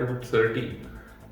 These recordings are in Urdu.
230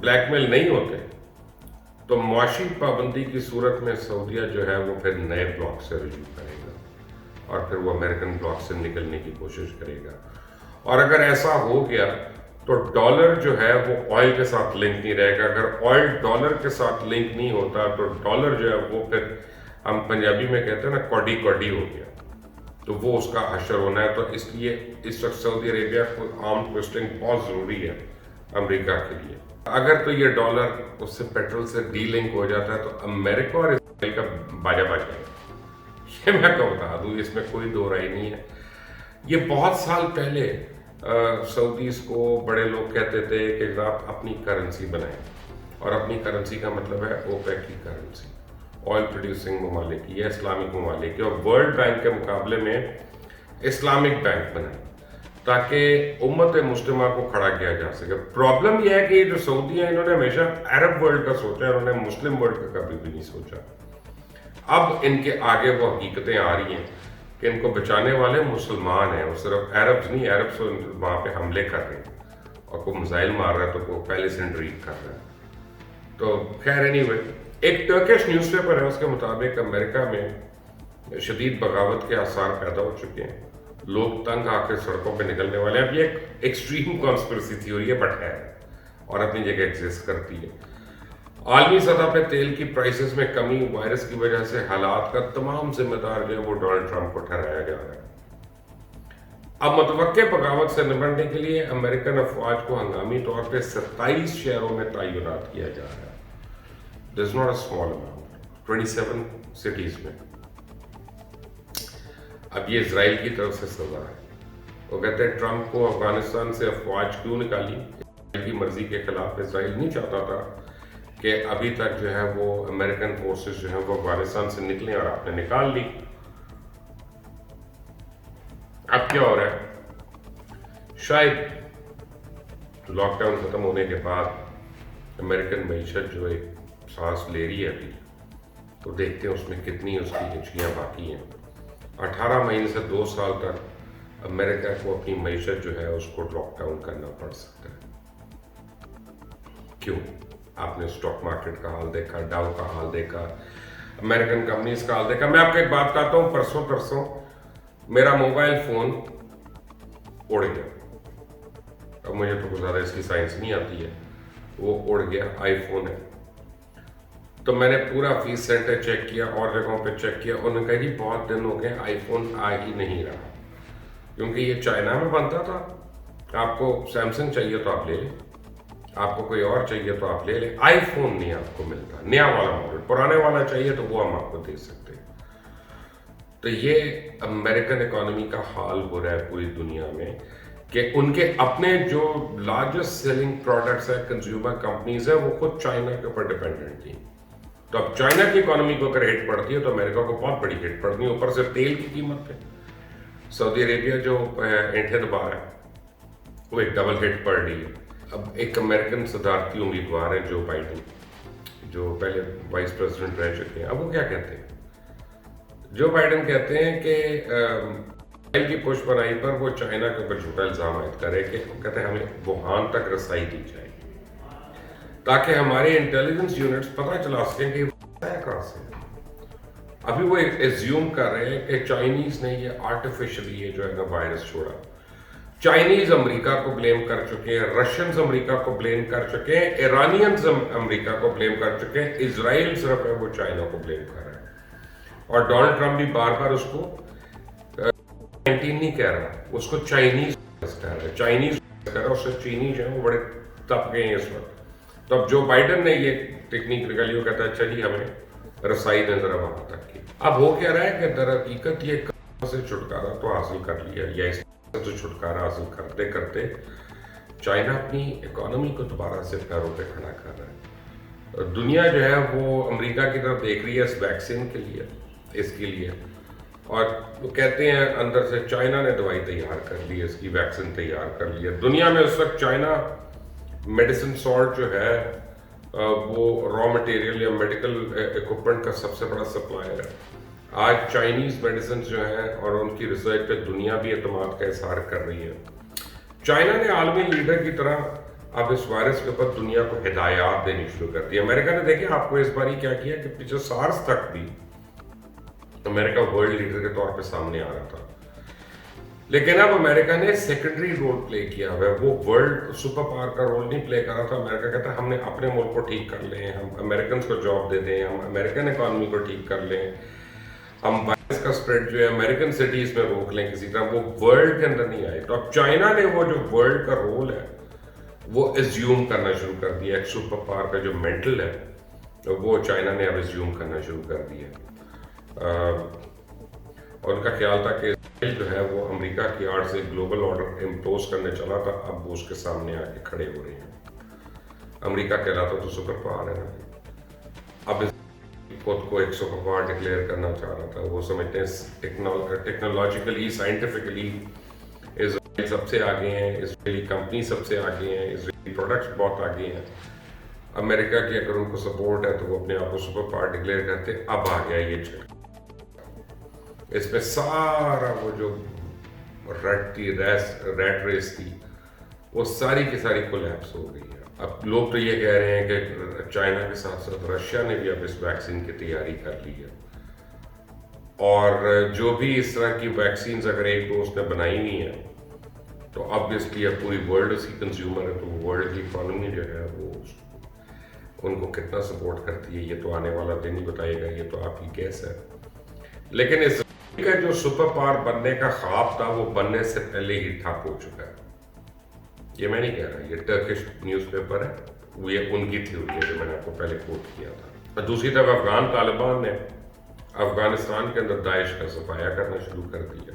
بلیک میل نہیں ہوتے تو معاشی پابندی کی صورت میں سعودیہ جو ہے وہ پھر نئے بلاک سے رجوع کرے گا اور پھر وہ امریکن بلاک سے نکلنے کی کوشش کرے گا. اور اگر ایسا ہو گیا تو ڈالر جو ہے وہ آئل کے ساتھ لنک نہیں رہے گا. اگر آئل ڈالر کے ساتھ لنک نہیں ہوتا تو ڈالر جو ہے وہ پھر ہم پنجابی میں کہتے ہیں نا کوڈی کوڈی ہو گیا, تو وہ اس کا حشر ہونا ہے. تو اس لیے اس وقت سعودی عربیہ کو آرم ٹویسٹنگ بہت ضروری ہے امریکہ کے لیے. اگر تو یہ ڈالر اس سے پیٹرول سے ڈی لنک ہو جاتا ہے تو امریکہ اور اسرائیل کا باجا بج جائے گا. یہ میں تو بتا دوں, اس میں کوئی دو رائے نہیں ہے. یہ بہت سال پہلے سعودیز کو بڑے لوگ کہتے تھے کہ آپ اپنی کرنسی بنائیں, اور اپنی کرنسی کا مطلب ہے اوپیک کی کرنسی, آئل پروڈیوسنگ ممالک کی یا اسلامک ممالک کی, اور ورلڈ بینک کے مقابلے میں اسلامک بینک بنائیں تاکہ امت مسلمہ کو کھڑا کیا جا سکے. پرابلم یہ ہے کہ یہ جو سعودی ہیں انہوں نے ہمیشہ عرب ورلڈ کا سوچا ہے, انہوں نے مسلم ورلڈ کا کبھی بھی نہیں سوچا. اب ان کے آگے وہ حقیقتیں آ رہی ہیں کہ ان کو بچانے والے مسلمان ہیں, اور صرف عربز نہیں. عربز وہاں پہ حملے کر رہے ہیں اور کوئی میزائل مار رہا ہے تو کوئی پہلے سے انٹریگ کر رہا ہے. تو خیر اینی وے, ایک ٹرکش نیوز پیپر ہے, اس کے مطابق امریکہ میں شدید بغاوت کے آثار پیدا ہو چکے ہیں, لوگ تنگ آ کے سڑکوں پہ نکلنے والے ہیں. اب یہ ایک ایکسٹریم کانسپریسی تھیوری ہے بٹ ہے اور اپنی جگہ ایگزسٹ کرتی ہے. عالمی سطح پہ تیل کی پرائسز میں کمی وائرس کی وجہ سے حالات کا تمام ذمہ دار جو ہے وہ ڈونلڈ ٹرمپ کو ٹھہرایا جا رہا ہے. اب متوقع بغاوت سے نمٹنے کے لیے امریکن افواج کو ہنگامی طور پہ 27 شہروں میں تعینات کیا جا رہا ہے. This is not a small amount. 27 cities میں. اب یہ اسرائیل کی طرف سے سزا ہے. وہ کہتے ہیں ٹرمپ کو افغانستان سے افواج کیوں نکالی؟ اسرائیل کی مرضی کے خلاف اسرائیل نہیں چاہتا تھا کہ ابھی تک جو ہے وہ امریکن فورسز جو ہیں وہ افغانستان سے نکلیں, اور آپ نے نکال لی. اب کیا ہو رہا ہے؟ شاید لاک ڈاؤن ختم ہونے کے بعد امریکن معیشت جو ایک سانس لے رہی ہے ابھی, تو دیکھتے ہیں اس میں کتنی اس کی ہچکیاں باقی ہیں. 18 مہینے سے 2 سال تک امریکہ کو اپنی معیشت جو ہے اس کو لاک ڈاؤن کرنا پڑ سکتا ہے. کیوں؟ آپ نے اسٹاک مارکیٹ کا حال دیکھا, ڈاؤ کا حال دیکھا, امریکن کمپنیز کا حال دیکھا. میں آپ کو ایک بات کہتا ہوں, پرسوں میرا موبائل فون اڑ گیا. اب مجھے تو کچھ زیادہ اس کی سائنس نہیں آتی ہے, وہ اڑ گیا. آئی فون ہے. تو میں نے پورا فیس سینٹر چیک کیا اور جگہوں پہ چیک کیا, انہوں نے کہا جی بہت دن ہو گئے آئی فون آ ہی نہیں رہا, کیونکہ یہ چائنا میں بنتا تھا. آپ کو سیمسنگ چاہیے تو آپ لے لیں, آپ کو کوئی اور چاہیے تو آپ لے لیں. آئی فون نہیں آپ کو ملتا, نیا والا ماڈل. پرانے والا چاہیے تو وہ ہم آپ کو دے سکتے ہیں. تو یہ امریکن اکانومی کا حال ہو رہا ہے پوری دنیا میں کہ ان کے اپنے جو لارجسٹ سیلنگ پروڈکٹس ہیں, کنزیومر کمپنیز ہیں, وہ خود چائنا کے اوپر ڈیپینڈنٹ تھیں. تو اب چائنا کی اکانومی کو اگر ہٹ پڑتی ہے تو امریکہ کو بہت بڑی ہٹ پڑتی ہے. اوپر سے تیل کی قیمت پہ سعودی عربیہ جو اینٹھیں دبا رہا ہے وہ ایک ڈبل ہٹ پڑ رہی ہے. اب ایک امریکن صدارتی امیدوار ہیں جو بائیڈن, جو پہلے وائس پریزیڈنٹ رہ چکے ہیں. اب وہ کیا کہتے ہیں؟ جو بائیڈن کہتے ہیں کہ اسرائیل کی پشت پناہی پر وہ چائنا کے اوپر جھوٹا الزام عائد کرے, کہ کہتے ہیں ہمیں ووہان تک رسائی دی جائے تاکہ ہمارے انٹیلیجنس یونٹس پتہ چلا سکیں کہ کہاں سے. ابھی وہ ایزیوم کر رہے ہیں کہ چائنیز نے یہ آرٹیفیشلی یہ جو ہے نا وائرس چھوڑا. چائنیز امریکہ کو بلیم کر چکے ہیں, رشینز امریکہ کو بلیم کر چکے ہیں, ایرانینز امریکہ کو بلیم کر چکے ہیں. اسرائیل صرف ہے وہ چائنا کو بلیم کر رہا ہے. اور ڈونلڈ ٹرمپ بھی بار بار اس کو 19 نہیں کہہ رہا, اس کو چائنیز کہہ رہا ہے. چائنیز کہہ رہا ہے, اس سے چینی جو ہے وہ بڑے تپ گئے ہیں اس وقت. تو اب جو بائیڈن نے یہ ٹیکنیک نکالی, وہ کہتا ہے چلیے ہمیں رسائی دیں ذرا وہاں تک کی. اب ہو کیا رہا ہے کہ در حقیقت یہ کہاں سے چھٹکارا تو حاصل کر لیا, یا اس سے چھٹکارا حاصل کرتے کرتے چائنا اپنی اکانومی کو دوبارہ سے پیروں پہ کھڑا کر رہا ہے. دنیا جو ہے وہ امریکہ کی طرف دیکھ رہی ہے اس ویکسین کے لیے, اس کے لیے. اور وہ کہتے ہیں اندر سے چائنا نے دوائی تیار کر لی, اس کی ویکسین تیار کر لی ہے. دنیا میں اس وقت چائنا میڈیسن سالٹ جو ہے وہ را مٹیریل یا میڈیکل ایکوپمنٹ کا سب سے بڑا سپلائر ہے. آج چائنیز میڈیسنز جو ہیں اور ان کی ریسرچ پہ دنیا بھی اعتماد کا اظہار کر رہی ہے. چائنا نے عالمی لیڈر کی طرح اب اس وائرس کے اوپر دنیا کو ہدایات دینی شروع کر دی. امریکہ نے دیکھیں آپ کو اس باری کیا کیا کہ پیچھے سارس تک بھی امریکہ ورلڈ لیڈر کے طور پہ سامنے آ رہا تھا, لیکن اب امریکہ نے سیکنڈری رول پلے کیا ہوا ہے. وہ ورلڈ سپر پاور کا رول نہیں پلے کر رہا تھا. امریکہ کہتا ہے ہم نے اپنے ملک کو ٹھیک کر لیں, ہم امریکنز کو جاب دے دیں, ہم امریکن اکانومی کو ٹھیک کر لیں, ہم وائرس کا سپریڈ جو ہے امریکن سٹیز میں روک لیں کسی طرح. وہ ورلڈ کے اندر نہیں آئے. تو اب چائنا نے وہ جو ورلڈ کا رول ہے وہ ایزیوم کرنا شروع کر دیا. ایک سپر پاور کا جو مینٹل ہے وہ چائنا نے اب ایزیوم کرنا شروع کر دیا. اور ان کا خیال تھا کہ اسرائیل جو ہے وہ امریکہ کی آڑ سے گلوبل آرڈر امپوز کرنے چلا تھا, اب وہ اس کے سامنے آ کے کھڑے ہو رہے ہیں. امریکہ کہلاتا تو سپر پاور ہے نا, اب خود کو ایک سپر پاور ڈکلیئر کرنا چاہ رہا تھا. وہ سمجھتے ہیں ٹیکنالوجیکلی سائنٹیفکلی اسرائیل سب سے آگے ہیں, اسرائیلی کمپنی سب سے آگے ہیں, اسرائیلی پروڈکٹس بہت آگے ہیں. امریکہ کی اگر ان کو سپورٹ ہے تو وہ اپنے آپ کو سپر پاور ڈکلیئر کرتے. اب آ گیا یہ چھٹ, اس پہ سارا وہ جو ریٹ ریس تھی وہ ساری کی ساری کولیپس ہو گئی ہے. اب لوگ تو یہ کہہ رہے ہیں کہ چائنا کے ساتھ ساتھ رشیا نے بھی اب اس ویکسین کی تیاری کر لی ہے, اور جو بھی اس طرح کی ویکسینز اگر ایک دوست نے بنائی ہوئی ہیں تو obviously اب پوری ورلڈ اس کی کنزیومر ہے, تو ورلڈ کی اکانومی جو ہے وہ ان کو کتنا سپورٹ کرتی ہے یہ تو آنے والا دن ہی بتائے گا, یہ تو آپ کی گیس ہے. لیکن اس کا جو سپر پاور بننے کا خواب تھا وہ بننے سے پہلے ہی ٹھپ ہو چکا ہے. یہ میں نہیں کہہ رہا, یہ ٹرکش نیوز پیپر ہے, وہ یہ ان کی تھیوری ہے جو میں نے آپ کو پہلے کوٹ کیا تھا. دوسری طرف افغان طالبان نے افغانستان کے اندر داعش کا صفایا کرنا شروع کر دیا.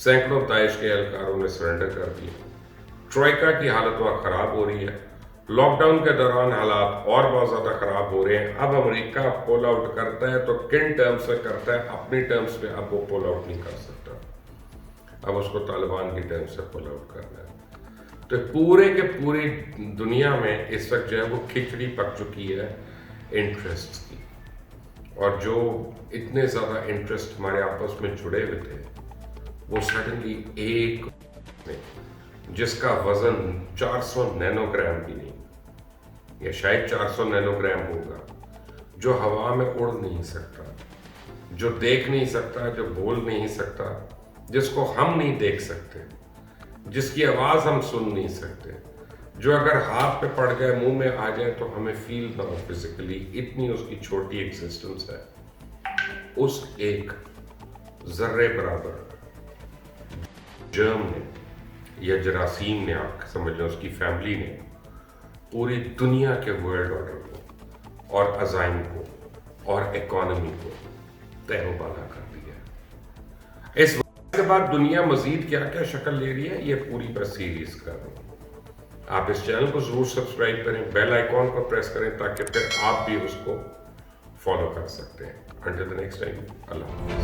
سینکڑوں داعش کے اہلکاروں نے سرنڈر کر دیا. ٹروئکا کی حالت وہاں خراب ہو رہی ہے. لاک ڈاؤن کے دوران حالات اور بہت زیادہ خراب ہو رہے ہیں. اب امریکہ پول آؤٹ کرتا ہے تو کن ٹرمز پہ کرتا ہے, اپنی ٹرمز پہ اب وہ پول آؤٹ نہیں کر سکتا. اب اس کو طالبان کی ٹرمز سے پول آؤٹ کرنا ہے. تو پورے کے پوری دنیا میں اس وقت جو ہے وہ کھچڑی پک چکی ہے انٹرسٹ کی, اور جو اتنے زیادہ انٹرسٹ ہمارے آپس میں جڑے ہوئے تھے وہ سڈنلی ایک جس کا وزن 400 نینو گرام بھی نہیں, یا شاید 400 نینو گرام ہوگا, جو ہوا میں اڑ نہیں سکتا, جو دیکھ نہیں سکتا, جو بول نہیں سکتا, جس کو ہم نہیں دیکھ سکتے, جس کی آواز ہم سن نہیں سکتے, جو اگر ہاتھ پہ پڑ جائے, منہ میں آ جائے تو ہمیں فیل نہ ہو فزیکلی, اتنی اس کی چھوٹی ایگزسٹنس ہے. اس ایک ذرے برابر جرم نے یا جراثیم نے, آپ سمجھ لیں اس کی فیملی نے, پوری دنیا کے ورلڈ آرڈر کو اور عزائم کو اور اکانومی کو تہہ و بالا کر دیا. اس وقت کے بعد دنیا مزید کیا کیا شکل لے رہی ہے یہ پوری بس سیریز کر رہا ہوں. آپ اس چینل کو ضرور سبسکرائب کریں, بیل آئیکن کو پریس کریں تاکہ پھر آپ بھی اس کو فالو کر سکتے ہیں. Until the next time, اللہ حافظ.